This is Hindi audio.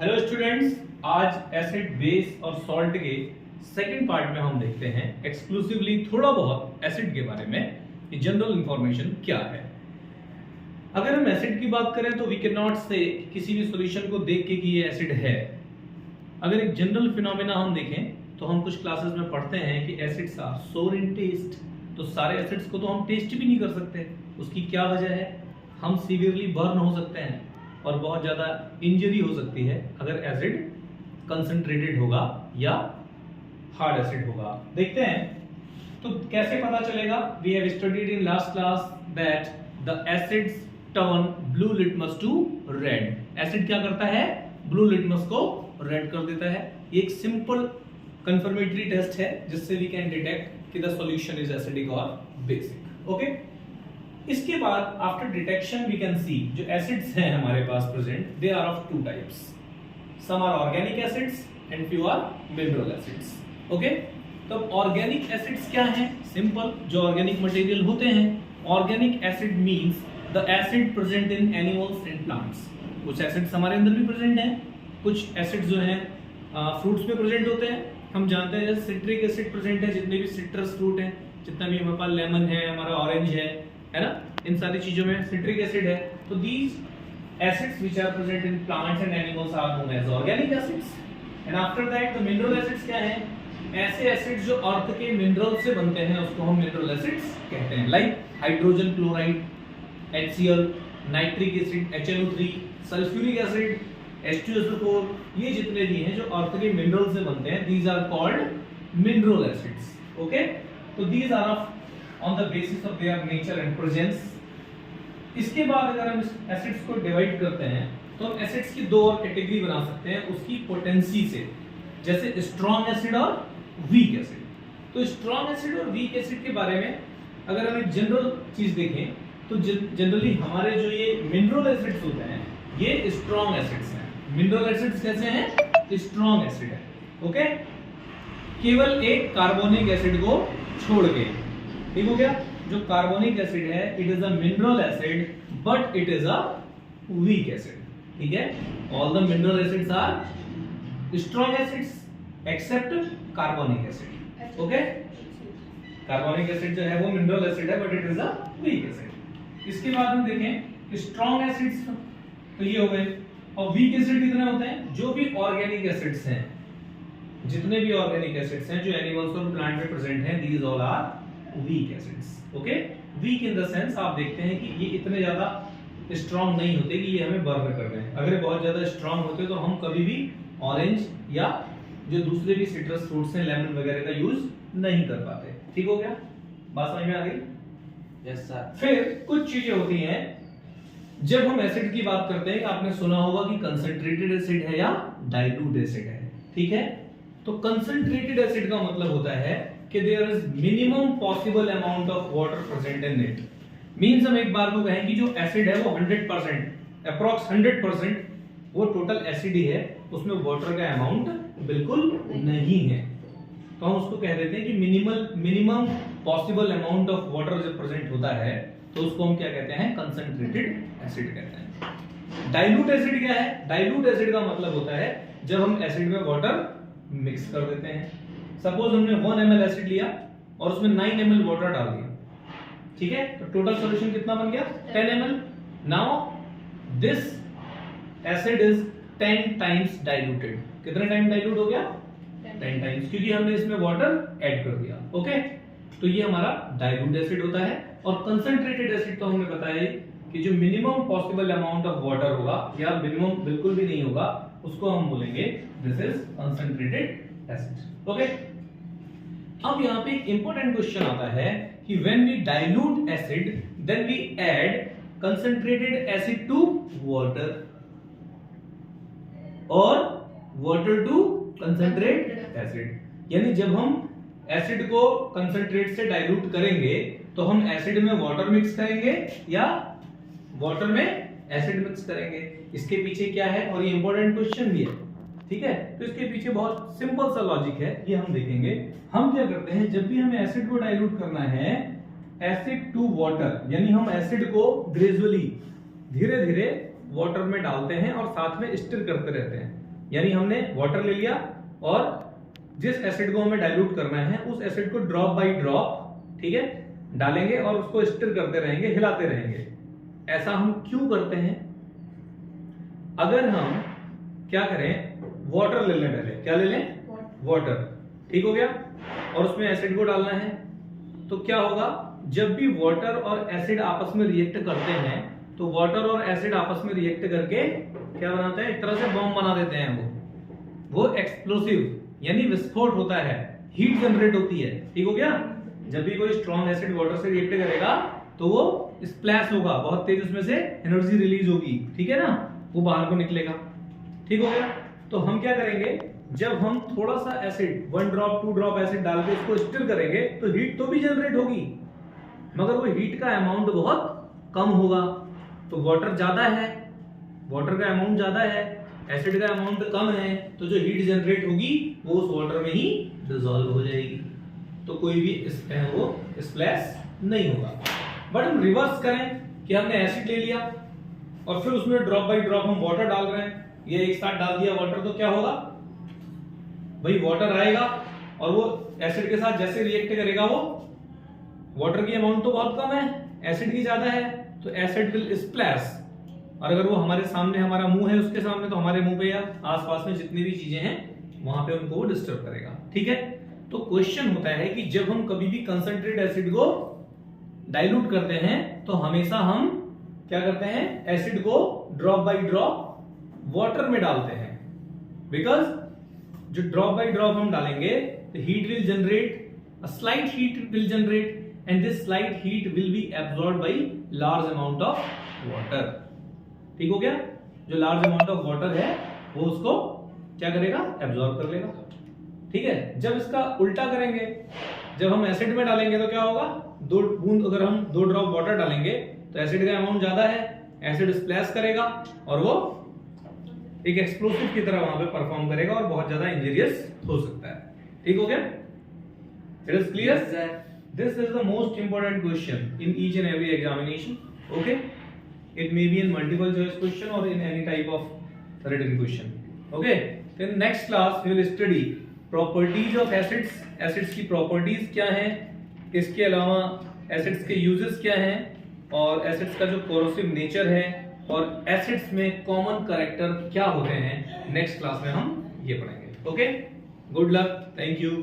हेलो स्टूडेंट्स, आज एसिड बेस और सॉल्ट के सेकंड पार्ट में हम देखते हैं एक्सक्लूसिवली थोड़ा बहुत एसिड के बारे में कि जनरल इंफॉर्मेशन क्या है। अगर हम एसिड की बात करें तो वी कैन नॉट से किसी भी सॉल्यूशन को देख के कि ये एसिड है। अगर एक जनरल फिनोमेना हम देखें तो हम कुछ क्लासेस में पढ़ते हैं कि एसिड्स आर सोर इन टेस्ट। तो सारे एसिड्स को तो हम टेस्ट भी नहीं कर सकते। उसकी क्या वजह है? हम सीवियरली बर्न हो सकते हैं और बहुत ज्यादा इंजरी हो सकती है अगर एसिड कंसंट्रेटेड होगा या हार्ड एसिड होगा। देखते हैं तो कैसे पता चलेगा। We have studied in last class that the acids turn blue litmus to red. Acid क्या करता है? ब्लू लिटमस को रेड कर देता है। ये एक सिंपल कंफर्मेटरी टेस्ट है जिससे वी कैन डिटेक्ट कि द सॉल्यूशन इज एसिडिक और बेसिक। ओके, इसके बाद after detection we can see जो एसिड्स हैं हमारे पास present, they are of two types. Some are organic acids and few are mineral acids. Okay, तो ऑर्गेनिक एसिड्स क्या हैं? सिंपल, जो ऑर्गेनिक मटेरियल होते हैं। Organic acid means the acid present in animals and plants. कुछ एसिड्स हमारे अंदर भी प्रेजेंट हैं, कुछ एसिड्स जो हैं फ्रूट्स में प्रेजेंट होते हैं। हम जानते हैं जैसे सिट्रिक एसिड प्रेजेंट है जितने भी सिट्रस फ्रूट हैं, जितना भी हमारे पास लेमन है, हमारा ऑरेंज है ना, इन सारी चीजों में सिट्रिक एसिड है। तो these acids which are present in plants and animals are known as organic acids. And after that the mineral acids क्या हैं? ऐसे एसिड्स जो अर्थ के मिनरल से बनते हैं उसको हम मिनरल एसिड्स कहते हैं। Like hydrogen chloride, HCl, nitric acid HNO3, sulphuric acid H2SO4, ये जितने भी हैं जो अर्थ के मिनरल से बनते हैं, these are called mineral acids. Okay, तो these are on the basis of their nature and presence. इसके बाद अगर हम एसिड्स को डिवाइड करते हैं तो हम एसिड्स की दो और कैटेगरी बना सकते हैं उसकी पोटेंसी से, जैसे स्ट्रॉन्ग एसिड और वीक एसिड। तो स्ट्रॉन्ग एसिड और वीक एसिड के बारे में अगर हम एक जनरल चीज देखें तो जनरली हमारे जो ये मिनरल एसिड्स होते हैं ये स्ट्रॉन्ग एसिड्स हैं। मिनरल एसिड्स कैसे हैं? स्ट्रॉन्ग एसिड है। ओके, केवल एक कार्बोनिक एसिड को छोड़ के, ठीक हो गया। जो कार्बोनिक एसिड है it is a mineral acid but it is a weak acid. ठीक है, all the mineral acids are strong acids except carbonic acid. Okay, carbonic acid जो है वो मिनरल एसिड है but it is a weak acid. इसके बाद हम देखें स्ट्रॉन्ग एसिड्स, तो ये हो गए। और वीक एसिड कितने होते हैं? जो भी ऑर्गेनिक एसिड्स हैं, जितने भी ऑर्गेनिक एसिड्स हैं जो एनिमल्स और प्लांट में प्रेजेंट हैं, these all are weak acids. Okay, weak in the sense आप देखते हैं कि ये इतने ज्यादा स्ट्रांग नहीं होते कि ये हमें बर्न कर दें। अगर बहुत ज्यादा स्ट्रांग होते तो हम कभी भी ऑरेंज या जो दूसरे भी सिट्रस फ्रूट्स हैं, लेमन वगैरह का यूज नहीं कर पाते। ठीक हो गया, बात समझ में आ गई? Yes sir. फिर कुछ चीजें होती हैं जब हम एसिड की बात करते हैं, आपने सुना होगा कि कंसंट्रेटेड एसिड है या डाइल्यूट एसिड है। ठीक है, तो कंसंट्रेटेड एसिड का मतलब होता है कि there is minimum possible amount of water present in it. Means हम एक बार को कहें कि जो एसिड है वो 100% अप्रॉक्स 100% वो टोटल एसिड ही है, उसमें वाटर का अमाउंट बिल्कुल नहीं है। तो हम उसको कह देते हैं कि minimum possible amount of water जब प्रेजेंट होता है तो उसको हम क्या कहते हैं? कंसंट्रेटेड एसिड कहते हैं। डाइल्यूट एसिड क्या है? डाइल्यूट एसिड का मतलब होता है जब हम एसिड में वाटर मिक्स कर देते हैं। सपोज हमने 1 ml एसिड लिया और उसमें 9 ml वाटर डाल दिया। ठीक है, तो टोटल सॉल्यूशन कितना बन गया? 10 ml। Now this acid is 10 times diluted. कितने टाइम डाइल्यूट हो गया? 10 टाइम्स, क्योंकि हमने इसमें वाटर ऐड कर दिया। ओके, तो ये हमारा डाइल्यूट एसिड होता है। और कंसंट्रेटेड एसिड तो हमने बताया कि जो minimum possible amount of water होगा या मिनिमम बिल्कुल भी नहीं होगा उसको हम बोलेंगे this is concentrated acid. Okay, अब यहाँ पे एक इंपॉर्टेंट क्वेश्चन आता है कि when we dilute acid then we add concentrated acid to water और वाटर टू कंसंट्रेट एसिड। यानी जब हम एसिड को कंसंट्रेट से डाइल्यूट करेंगे तो हम एसिड में वाटर मिक्स करेंगे या वाटर में एसिड मिक्स करेंगे। इसके पीछे क्या है, और ये इंपॉर्टेंट क्वेश्चन भी है। ठीक है, तो इसके पीछे बहुत सिंपल सा लॉजिक है, ये हम देखेंगे। हम क्या करते हैं, जब भी हमें एसिड को डाइल्यूट करना है, एसिड टू वाटर, यानी हम एसिड को ग्रेजुअली धीरे धीरे वाटर में डालते हैं और साथ में स्टिर करते रहते हैं। यानी हमने वाटर ले लिया और जिस एसिड को हमें डाइल्यूट करना है उस एसिड को ड्रॉप बाय ड्रॉप, ठीक है, डालेंगे और उसको स्टिर करते रहेंगे, हिलाते रहेंगे। ऐसा हम क्यों करते हैं? अगर हम क्या करें, वाटर ले लें, पहले क्या ले लें, वाटर, ठीक हो गया, और उसमें एसिड को डालना है, तो क्या होगा, जब भी वाटर और एसिड आपस में रिएक्ट करते हैं तो वाटर और एसिड आपस में रिएक्ट करके क्या बनाते हैं, एक तरह से बॉम्ब बना देते हैं। वो एक्सप्लोसिव यानी विस्फोट होता है, हीट जनरेट होती है, ठीक हो गया। जब भी कोई स्ट्रॉन्ग एसिड वाटर से रिएक्ट करेगा तो वो स्प्लैश होगा, बहुत तेज उसमें से एनर्जी रिलीज होगी, ठीक है ना, वो बाहर को निकलेगा, ठीक हो गया। तो हम क्या करेंगे, जब हम थोड़ा सा एसिड 1 ड्रॉप 2 ड्रॉप एसिड डाल के उसको स्टिर करेंगे तो हीट तो भी जनरेट होगी, मगर वो हीट का अमाउंट बहुत कम होगा। तो वाटर ज्यादा है, वाटर का अमाउंट ज्यादा है, एसिड का अमाउंट कम है, तो जो हीट जनरेट होगी वो उस वाटर में ही डिसॉल्व हो जाएगी, तो कोई भी वो स्प्लैश नहीं होगा। बट हम रिवर्स करें कि हमने एसिड ले लिया और फिर उसमें ड्रॉप बाय ड्रॉप हम वाटर डाल रहे हैं, ये एक साथ डाल दिया वाटर, तो क्या होगा भाई, वाटर आएगा और वो एसिड के साथ जैसे रिएक्ट करेगा, वो वाटर की अमाउंट तो बहुत कम है, एसिड की ज्यादा है, तो एसिड विल स्प्लैश। और अगर वो हमारे सामने, हमारा मुंह है उसके सामने, तो हमारे मुंह पे या आसपास में जितनी भी चीजें हैं वहां पे उनको वो डिस्टर्ब करेगा, ठीक है। तो क्वेश्चन होता है कि जब हम कभी भी कंसंट्रेट एसिड को डाइल्यूट करते हैं तो हमेशा हम क्या करते हैं, एसिड को ड्रॉप बाय ड्रॉप वाटर में डालते हैं, बिकॉज जो ड्रॉप बाय ड्रॉप हम डालेंगे the heat will generate, a slight heat will generate, and this slight heat will be absorbed by large amount of water, ठीक हो गया। जो लार्ज अमाउंट ऑफ वाटर है वो उसको क्या करेगा, एब्जॉर्ब कर लेगा, ठीक है। जब इसका उल्टा करेंगे, जब हम एसिड में डालेंगे तो क्या होगा, 2 बूंद, अगर हम 2 ड्रॉप वाटर डालेंगे तो एसिड का अमाउंट ज्यादा है, एसिड स्प्लैश करेगा और वो एक एक्सप्लोसिव की तरह वहां पे परफॉर्म करेगा और बहुत ज्यादा इंजीरियस हो सकता है, ठीक हो गया। It is clear, this is the most important question in each and every examination, okay. It may be in multiple choice question or in any type of written question. Okay. Then next class we will study properties of acids. Acids की properties क्या हैं? इसके अलावा acids के uses क्या हैं? और acids का जो corrosive nature है और acids में common character क्या होते हैं? Next class में हम ये पढ़ेंगे. Okay. Good luck. Thank you.